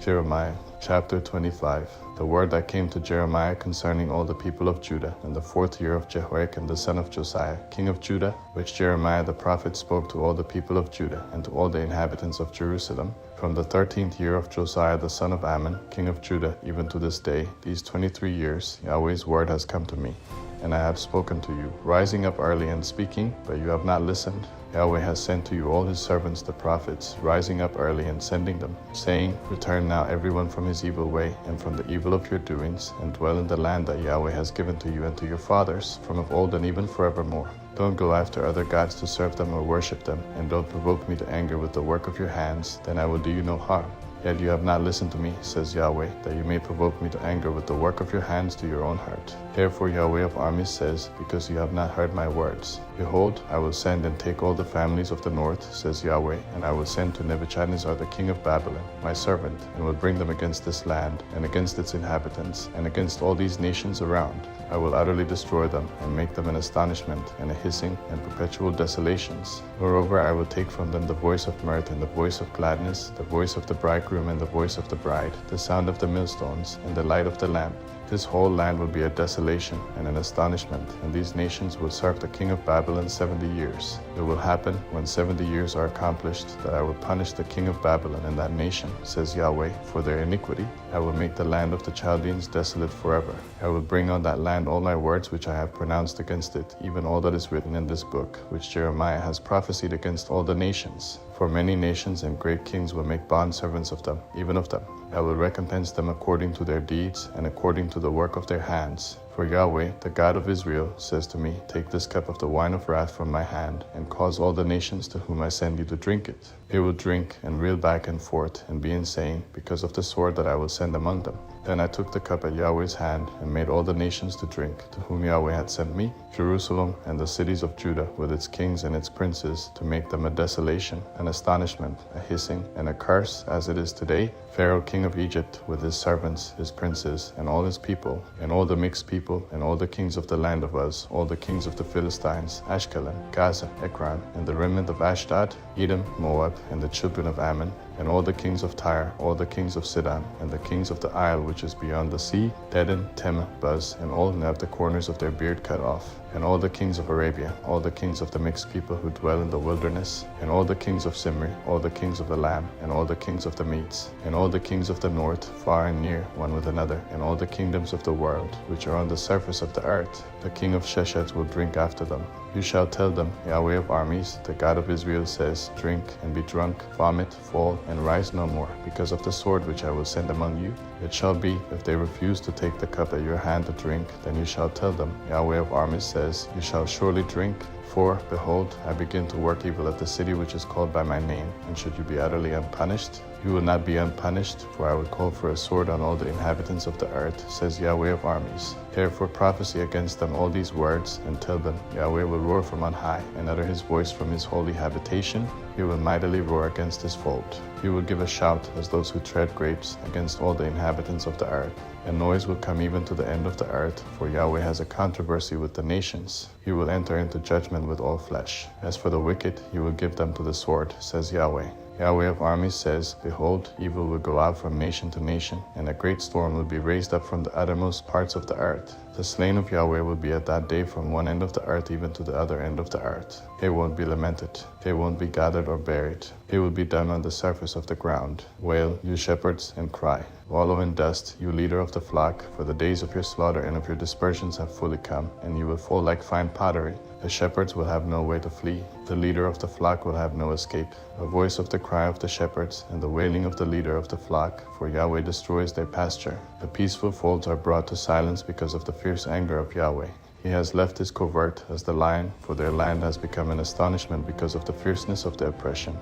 Jeremiah chapter 25. The word that came to Jeremiah concerning all the people of Judah in the 4th year of Jehoiakim the son of Josiah, king of Judah, which Jeremiah the prophet spoke to all the people of Judah and to all the inhabitants of Jerusalem, from the 13th year of Josiah the son of Ammon, king of Judah, even to this day, these 23 years, Yahweh's word has come to me. And I have spoken to you, rising up early and speaking, but you have not listened. Yahweh has sent to you all his servants the prophets, rising up early and sending them, saying, Return now everyone from his evil way and from the evil of your doings, and dwell in the land that Yahweh has given to you and to your fathers, from of old and even forevermore. Don't go after other gods to serve them or worship them, and don't provoke me to anger with the work of your hands, then I will do you no harm. Yet you have not listened to me, says Yahweh, that you may provoke me to anger with the work of your hands to your own hurt. Therefore Yahweh of armies says, because you have not heard my words. Behold, I will send and take all the families of the north, says Yahweh, and I will send to Nebuchadnezzar the king of Babylon, my servant, and will bring them against this land, and against its inhabitants, and against all these nations around. I will utterly destroy them, and make them an astonishment, and a hissing, and perpetual desolations. Moreover, I will take from them the voice of mirth, and the voice of gladness, the voice of the bridegroom, and the voice of the bride, the sound of the millstones, and the light of the lamp. This whole land will be a desolation and an astonishment, and these nations will serve the king of Babylon 70 years. It will happen, when 70 years are accomplished, that I will punish the king of Babylon and that nation, says Yahweh, for their iniquity. I will make the land of the Chaldeans desolate forever. I will bring on that land all my words which I have pronounced against it, even all that is written in this book, which Jeremiah has prophesied against all the nations. For many nations and great kings will make bondservants of them, even of them. I will recompense them according to their deeds and according to the work of their hands. For Yahweh, the God of Israel, says to me, Take this cup of the wine of wrath from my hand, and cause all the nations to whom I send you to drink it. They will drink and reel back and forth and be insane because of the sword that I will send among them. Then I took the cup at Yahweh's hand and made all the nations to drink, to whom Yahweh had sent me, Jerusalem and the cities of Judah with its kings and its princes, to make them a desolation, an astonishment, a hissing, and a curse, as it is today. Pharaoh king of Egypt with his servants, his princes, and all his people, and all the mixed people, and all the kings of the land of Uz, all the kings of the Philistines, Ashkelon, Gaza, Ekron, and the remnant of Ashdod, Edom, Moab, and the children of Ammon, and all the kings of Tyre, all the kings of Sidon, and the kings of the isle which is beyond the sea, Dedan, Tema, Buz, and all who have the corners of their beard cut off, and all the kings of Arabia, all the kings of the mixed people who dwell in the wilderness, and all the kings of Simri, all the kings of Elam, and all the kings of the Medes, and all the kings of the north, far and near, one with another, and all the kingdoms of the world, which are on the surface of the earth. The king of Sheshet will drink after them. You shall tell them, Yahweh of armies, the God of Israel says, Drink and be drunk, vomit, fall, and rise no more, because of the sword which I will send among you. It shall be, if they refuse to take the cup at your hand to drink, then you shall tell them, Yahweh of armies says, You shall surely drink. For, behold, I begin to work evil at the city which is called by my name, and should you be utterly unpunished? You will not be unpunished, for I will call for a sword on all the inhabitants of the earth, says Yahweh of armies. Therefore prophesy against them all these words, and tell them, Yahweh will roar from on high, and utter his voice from his holy habitation. He will mightily roar against his fold. He will give a shout as those who tread grapes against all the inhabitants of the earth. A noise will come even to the end of the earth, for Yahweh has a controversy with the nations. He will enter into judgment with all flesh. As for the wicked, he will give them to the sword, says Yahweh. Yahweh of armies says, Behold, evil will go out from nation to nation, and a great storm will be raised up from the uttermost parts of the earth. The slain of Yahweh will be at that day from one end of the earth even to the other end of the earth. They won't be lamented. They won't be gathered or buried. They will be done on the surface of the ground. Wail, you shepherds, and cry. Wallow in dust, you leader of the flock, for the days of your slaughter and of your dispersions have fully come, and you will fall like fine pottery. The shepherds will have no way to flee. The leader of the flock will have no escape. A voice of the cry of the shepherds, and the wailing of the leader of the flock, for Yahweh destroys their pasture. The peaceful folds are brought to silence because of the fierce anger of Yahweh. He has left his covert as the lion, for their land has become an astonishment because of the fierceness of the oppression,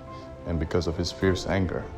and because of his fierce anger.